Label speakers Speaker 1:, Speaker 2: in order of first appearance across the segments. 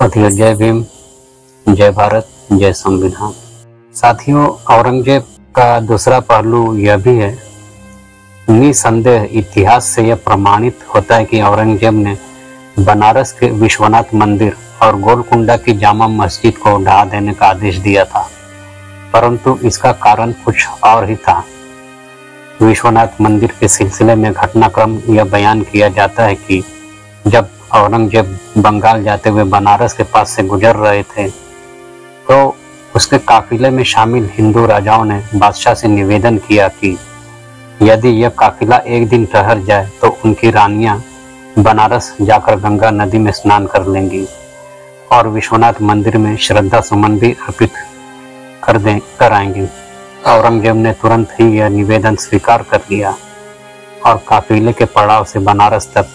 Speaker 1: साथियों, जय भीम, जय भारत, जय संविधान। साथियों, औरंगजेब का दूसरा पहलू यह भी है, निसंदेह इतिहास से यह प्रमाणित होता है कि औरंगजेब ने बनारस के विश्वनाथ मंदिर और गोलकुंडा की जामा मस्जिद को ढहा देने का आदेश दिया था, परंतु इसका कारण कुछ और ही था। विश्वनाथ मंदिर के सिलसिले में घटनाक्रम यह बयान किया जाता है कि जब औरंगजेब बंगाल जाते हुए बनारस के पास से गुजर रहे थे, तो उसके काफिले में शामिल हिंदू राजाओं ने बादशाह से निवेदन किया कि यदि यह काफिला एक दिन ठहर जाए तो उनकी रानियां बनारस जाकर गंगा नदी में स्नान कर लेंगी और विश्वनाथ मंदिर में श्रद्धा सुमन भी अर्पित कर आएंगी। औरंगजेब ने तुरंत ही यह निवेदन स्वीकार कर लिया और काफिले के पड़ाव से बनारस तक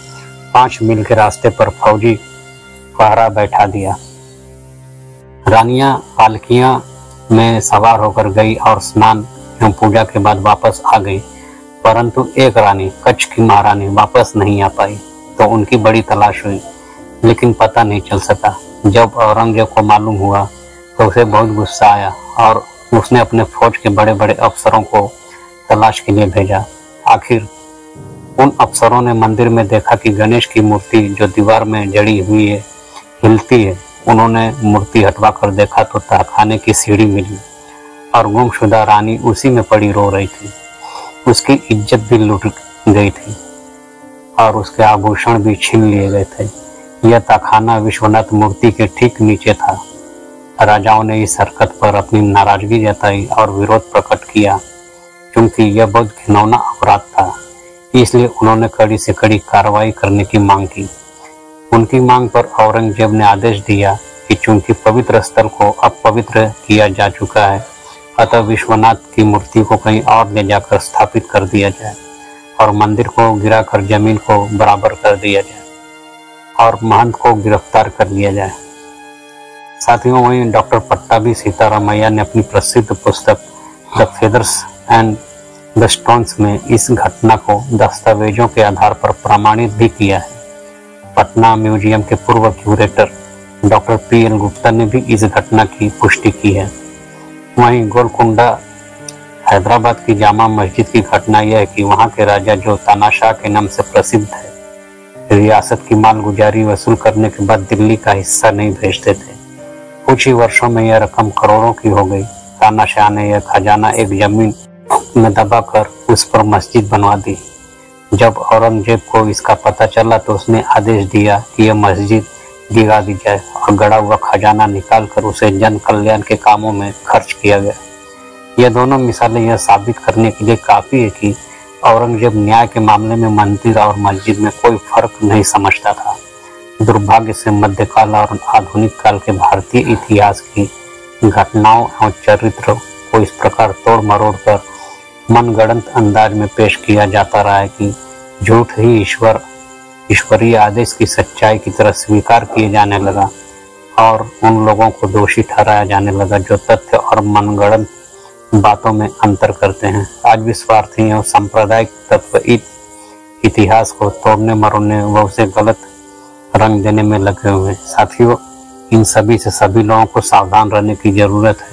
Speaker 1: 5 मील के रास्ते पर फौजी पहरा बैठा दिया। रानियां पालकियां में सवार होकर गई और स्नान एवं पूजा के बाद वापस आ गई, परंतु एक रानी, कच्छ की महारानी, वापस नहीं आ पाई। तो उनकी बड़ी तलाश हुई, लेकिन पता नहीं चल सका। जब औरंगजेब को मालूम हुआ तो उसे बहुत गुस्सा आया और उसने अपने फौज के बड़े बड़े अफसरों को तलाश के लिए भेजा। आखिर उन अफसरों ने मंदिर में देखा कि गणेश की मूर्ति जो दीवार में जड़ी हुई है हिलती है। उन्होंने मूर्ति हटवा कर देखा तो तहखाने की सीढ़ी मिली और गुमशुदा रानी उसी में पड़ी रो रही थी। उसकी इज्जत भी लूट गई थी और उसके आभूषण भी छीन लिए गए थे। यह तहखाना विश्वनाथ मूर्ति के ठीक नीचे था। राजाओं ने इस हरकत पर अपनी नाराजगी जताई और विरोध प्रकट किया, क्योंकि यह बहुत घिनौना अपराध था। इसलिए उन्होंने कड़ी से कड़ी कार्रवाई करने की मांग की। उनकी मांग पर औरंगजेब ने आदेश दिया कि चूंकि पवित्र स्थल को अपवित्र किया जा चुका है, अतः विश्वनाथ की मूर्ति को कहीं और ले जाकर स्थापित कर दिया जाए और मंदिर को गिराकर जमीन को बराबर कर दिया जाए और महंत को गिरफ्तार कर लिया जाए। साथियों, वहीं डॉक्टर पट्टाभी सीतारामैया ने अपनी प्रसिद्ध पुस्तक the feathers and the stones में इस घटना को दस्तावेजों के आधार पर प्रमाणित भी किया है। पटना म्यूजियम के पूर्व क्यूरेटर डॉक्टर P.L. गुप्ता ने भी इस घटना की पुष्टि की है। वहीं गोलकुंडा हैदराबाद की जामा मस्जिद की घटना यह है कि वहां के राजा, जो तानाशाह के नाम से प्रसिद्ध है, रियासत की मालगुजारी वसूल करने के बाद दिल्ली का हिस्सा नहीं भेजते थे। कुछ ही वर्षों में यह रकम करोड़ों की हो गई। तानाशाह ने यह खजाना एक जमीन में दबाकर उस पर मस्जिद बनवा दी। जब औरंगजेब को इसका पता चला तो उसने आदेश दिया कि यह मस्जिद गिरा दी जाए और गड़ा हुआ खजाना निकालकर उसे जन कल्याण के कामों में खर्च किया गया। यह दोनों मिसालें यह साबित करने के लिए काफी है कि औरंगजेब न्याय के मामले में मंदिर और मस्जिद में कोई फर्क नहीं समझता था। दुर्भाग्य से मध्यकाल और आधुनिक काल के भारतीय इतिहास की घटनाओं और चरित्र को इस प्रकार तोड़ मरोड़ कर मनगढ़ंत अंदाज में पेश किया जाता रहा है कि झूठ ही ईश्वरीय आदेश की सच्चाई की तरह स्वीकार किए जाने लगा और उन लोगों को दोषी ठहराया जाने लगा जो तथ्य और मनगढ़ंत बातों में अंतर करते हैं। आज भी स्वार्थी और सांप्रदायिक तत्व इतिहास को तोड़ने मरोड़ने व उसे गलत रंग देने में लगे हुए हैं। साथियों, इन सभी से सभी लोगों को सावधान रहने की जरूरत है।